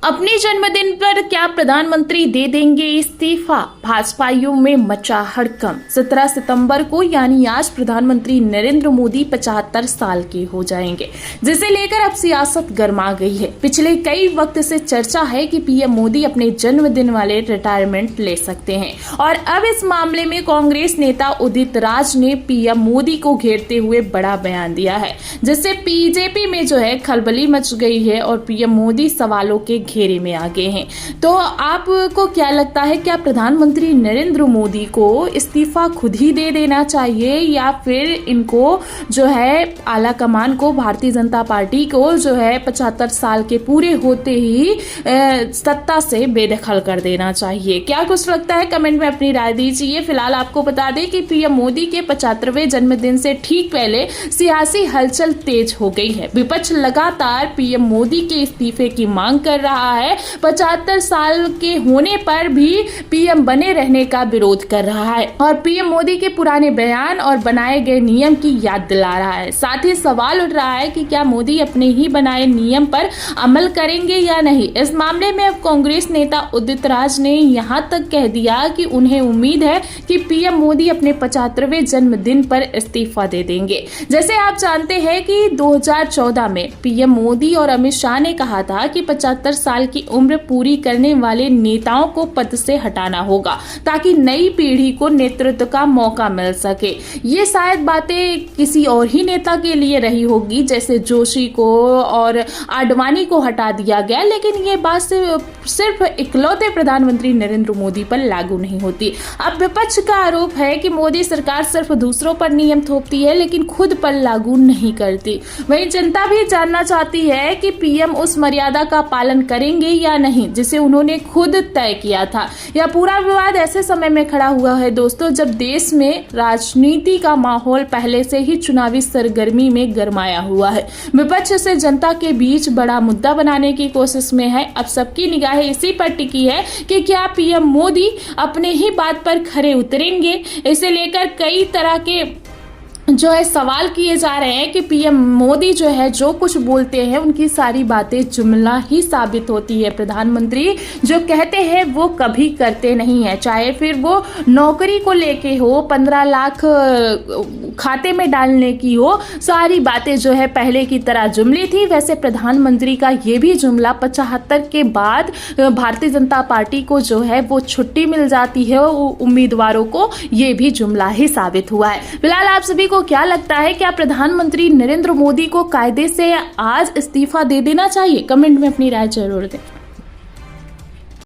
अपने जन्मदिन पर क्या प्रधानमंत्री दे देंगे इस्तीफा? भाजपाइयों में मचा हड़कंप। 17 सितंबर को यानी आज प्रधानमंत्री नरेंद्र मोदी 75 साल के हो जाएंगे, जिसे लेकर अब सियासत गर्मा गई है। पिछले कई वक्त से चर्चा है कि पीएम मोदी अपने जन्मदिन वाले रिटायरमेंट ले सकते हैं और अब इस मामले में कांग्रेस नेता उदित राज ने पीएम मोदी को घेरते हुए बड़ा बयान दिया है, जिससे बीजेपी में जो है खलबली मच गई है और पीएम मोदी सवालों के घेरे में आ गए हैं। तो आपको क्या लगता है, क्या प्रधानमंत्री नरेंद्र मोदी को इस्तीफा खुद ही दे देना चाहिए या फिर इनको जो है आला कमान को, भारतीय जनता पार्टी को जो है 75 साल के पूरे होते ही सत्ता से बेदखल कर देना चाहिए? क्या कुछ लगता है, कमेंट में अपनी राय दीजिए। फिलहाल आपको बता दें कि पीएम मोदी के 75वें जन्मदिन से ठीक पहले सियासी हलचल तेज हो गई है। विपक्ष लगातार पीएम मोदी के इस्तीफे की मांग कर रहा है। 75 साल के होने पर भी पीएम बने रहने का विरोध कर रहा है और पीएम मोदी के पुराने बयान और बनाए गए नियम की याद दिला रहा है। साथ ही सवाल उठ रहा है कि क्या मोदी अपने ही बनाए नियम पर अमल करेंगे या नहीं। इस मामले में अब कांग्रेस नेता उदित राज ने यहां तक कह दिया कि उन्हें उम्मीद है कि पीएम मोदी अपने 75वें जन्मदिन पर इस्तीफा दे देंगे। जैसे आप जानते हैं कि 2014 में पीएम मोदी और अमित शाह ने कहा था कि 75 साल की उम्र पूरी करने वाले नेताओं को पद से हटाना होगा ताकि नई पीढ़ी को नेतृत्व का मौका मिल सके। ये शायद बातें किसी और ही नेता के लिए रही होगी, जैसे जोशी को और आडवाणी को हटा दिया गया, लेकिन ये बात सिर्फ इकलौते प्रधानमंत्री नरेंद्र मोदी पर लागू नहीं होती। अब विपक्ष का आरोप है कि मोदी सरकार सिर्फ दूसरों पर नियम थोपती है लेकिन खुद पर लागू नहीं करती। वहीं जनता भी जानना चाहती है कि पीएम उस मर्यादा का पालन करेंगे या नहीं जिसे उन्होंने खुद तय किया था। यह पूरा विवाद ऐसे समय में खड़ा हुआ है दोस्तों, जब देश में राजनीति का माहौल पहले से ही चुनावी सरगर्मी में गरमाया हुआ है। विपक्ष इसे जनता के बीच बड़ा मुद्दा बनाने की कोशिश में है। अब सबकी निगाहें इसी पर टिकी है कि क्या पीएम मोदी अपने ही बात पर खरे उतरेंगे। इसे लेकर कई तरह के जो है सवाल किए जा रहे हैं कि पीएम मोदी जो है जो कुछ बोलते हैं उनकी सारी बातें जुमला ही साबित होती है। प्रधानमंत्री जो कहते हैं वो कभी करते नहीं है, चाहे फिर वो नौकरी को लेके हो, 15 लाख खाते में डालने की हो, सारी बातें जो है पहले की तरह जुमली थी। वैसे प्रधानमंत्री का ये भी जुमला 75 के बाद भारतीय जनता पार्टी को जो है वो छुट्टी मिल जाती है उम्मीदवारों को, ये भी जुमला ही साबित हुआ है। फिलहाल आप सभी को क्या लगता है, क्या प्रधानमंत्री नरेंद्र मोदी को कायदे से आज इस्तीफा दे देना चाहिए? कमेंट में अपनी राय जरूर दें।